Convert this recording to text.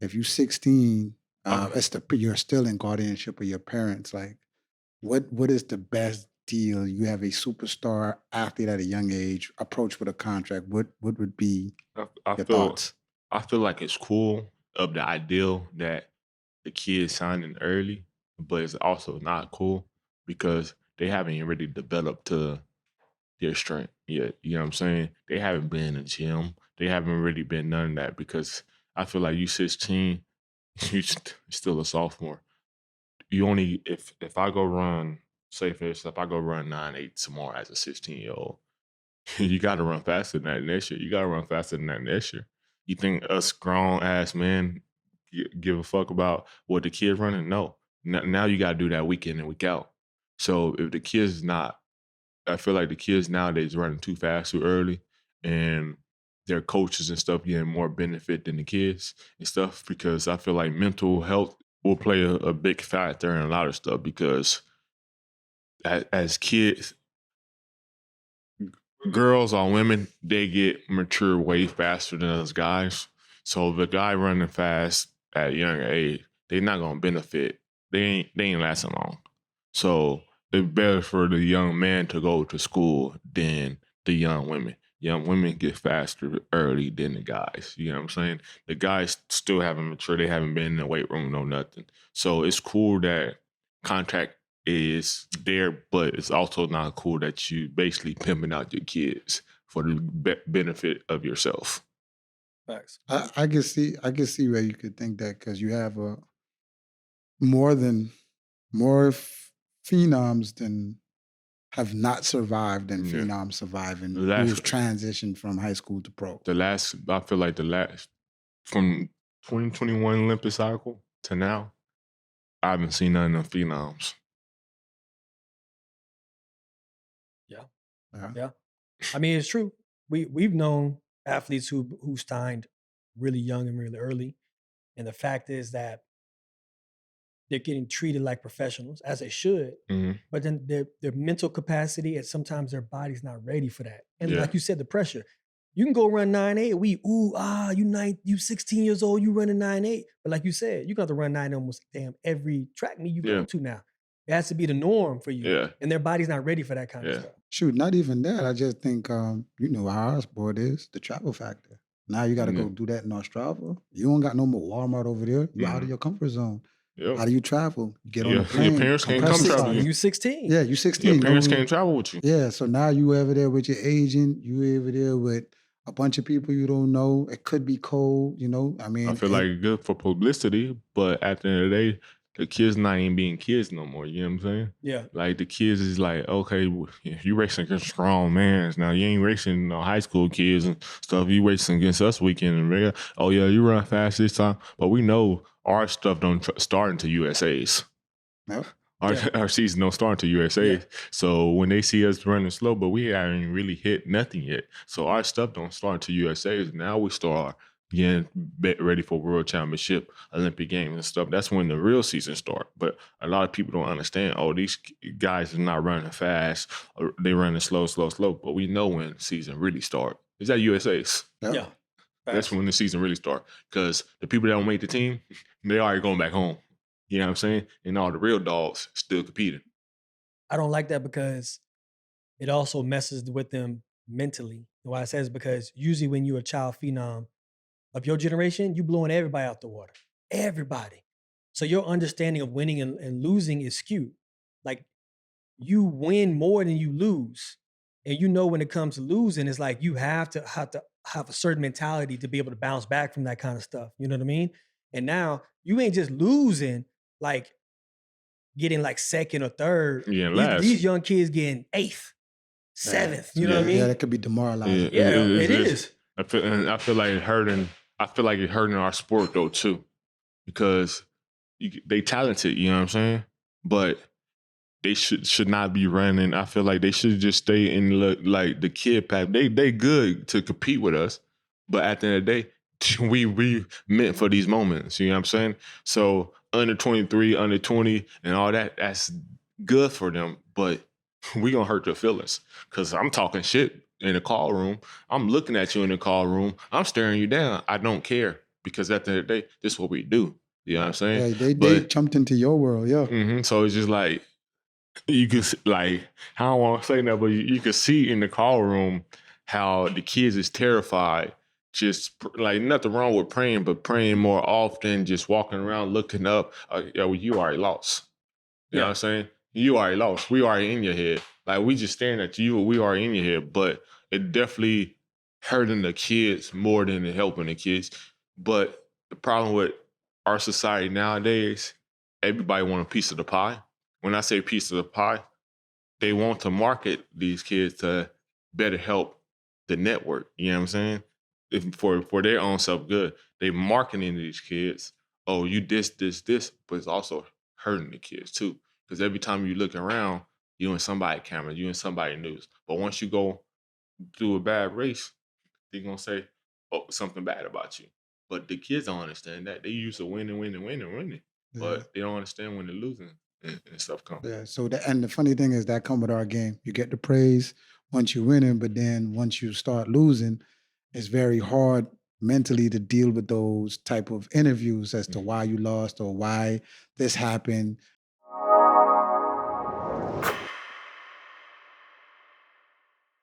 if you're 16, Okay. you're still in guardianship of your parents. Like, what is the best deal? You have a superstar athlete at a young age, approach with a contract. What would be I your feel thoughts? I feel like it's cool of the ideal that the kids signing early, but it's also not cool because they haven't really developed to their strength yet. You know what I'm saying? They haven't been in the gym. They haven't really been none of that because I feel like you 16, still a sophomore. You only if I go run, say for instance, if I go run 9.8 tomorrow as a 16-year-old, you got to run faster than that next year. You got to run faster than that next year. You think us grown ass men give a fuck about what the kids running? No. Now you got to do that week in and week out. So if the kids not, I feel like the kids nowadays running too fast too early, and their coaches and stuff getting more benefit than the kids and stuff because I feel like mental health will play a big factor in a lot of stuff because as kids, girls or women, they get mature way faster than us guys. So the guy running fast at a young age, they not gonna benefit. They ain't lasting long. So it's better for the young man to go to school than the young women. Young women get faster early than the guys. You know what I'm saying? The guys still haven't matured. They haven't been in the weight room, no nothing. So it's cool that contact is there, but it's also not cool that you basically pimping out your kids for the benefit of yourself. Facts. I can see where you could think that because you have more than more phenoms than have not survived than Yeah. phenoms surviving The last, who's transitioned from high school to pro. I feel like the last from 2021 Olympic cycle to now, I haven't seen none of them phenoms. Yeah. Yeah. Yeah. I mean, it's true. We've known athletes who signed really young and really early. And the fact is that they're getting treated like professionals, as they should. Mhm. But then their mental capacity and sometimes their body's not ready for that. And Yeah. like you said, the pressure. You can go run 9.8. You 16 years old, you running 9.8. But like you said, you got to run 9 almost damn every track meet you Yeah. go to now. It has to be the norm for you. Yeah. And their body's not ready for that kind of Yeah. stuff. Shoot, not even that. I just think you know how our sport is, the travel factor. Now you got to Yeah. go do that in Australia. You don't got no more Walmart over there. You out of Mhm. your comfort zone. Yep. How do you travel? You get on Your the plane, parents can't compress come the travel size. you. You 16. Yeah, you Your 16. parents No, can't travel with you. yeah, so now you over there with your agent. You over there with a bunch of people you don't know. It could be cold, you know. I I mean, feel like it's good for publicity, but at the end of the day, the kids not even being kids no more. You know what I'm saying? Yeah. Like the kids is like, okay, you racing against strong mans. Now you ain't racing no high school kids and stuff. You racing against us weekend and regular. Oh yeah, you run fast this time, but we know our stuff don't start into USA's. yep. Our, Yeah. our season don't start until USA. Yeah. So when they see us running slow, but we haven't really hit nothing yet. So our stuff don't start until USA. Now we start getting ready for World Championship, Olympic Games and stuff. That's when the real season start. But a lot of people don't understand, oh, these guys are not running fast. Or they running slow. But we know when season really start. It's at USA's. Yep. Yeah. That's Facts. when the season really start. Because the people that don't make the team, they already going back home. You know what I'm saying? And all the real dogs still competing. I don't like that because it also messes with them mentally. Why I say is because usually when you're a child phenom of your generation, you blowing everybody out the water. Everybody. So your understanding of winning and losing is skewed. Like you win more than you lose. And you know when it comes to losing, it's like you have to have a certain mentality to be able to bounce back from that kind of stuff. You know what I mean? And now you ain't just losing like getting like second or third. Yeah, These last. young kids getting eighth, seventh. You know what I Yeah, mean? that could be demoralizing. Yeah, it is. I feel like it hurting. I feel like it hurting our sport though too, because they talented. You know what I'm saying? But they should not be running. I feel like they should just stay in like the kid pack. They good to compete with us, but at the end of the day, we meant for these moments. You know what I'm saying? So under 23, under 20, and all that, that's good for them, but we gonna hurt their feelings. Cause I'm talking shit in the call room. I'm looking at you in the call room. I'm staring you down. I don't care because at the end of the day, this is what we do. You know what I'm saying? Yeah, they But jumped into your world, yeah. so it's just like you can like I don't want to say that, but you can see in the call room how the kids is terrified. Just like nothing wrong with praying, but praying more often, just walking around looking up. Well, you already lost. You know what I'm saying? You already lost. We already in your head. Like we just staring at you. We already in your head. But it definitely hurting the kids more than it helping the kids. But the problem with our society nowadays, everybody want a piece of the pie. When I say piece of the pie, they want to market these kids to better help the network. You know what I'm saying? For their own self good, they marketing these kids. Oh, you this, but it's also hurting the kids too. Because every time you look around, you in somebody camera, you in somebody news. But once you go through a bad race, they're gonna say something bad about you. But the kids don't understand that. They used to winning. Yeah. But they don't understand when they're losing and stuff comes. Yeah. So and the funny thing is that come with our game. You get the praise once you're winning, but then once you start losing, it's very hard mentally to deal with those type of interviews as to why you lost or why this happened.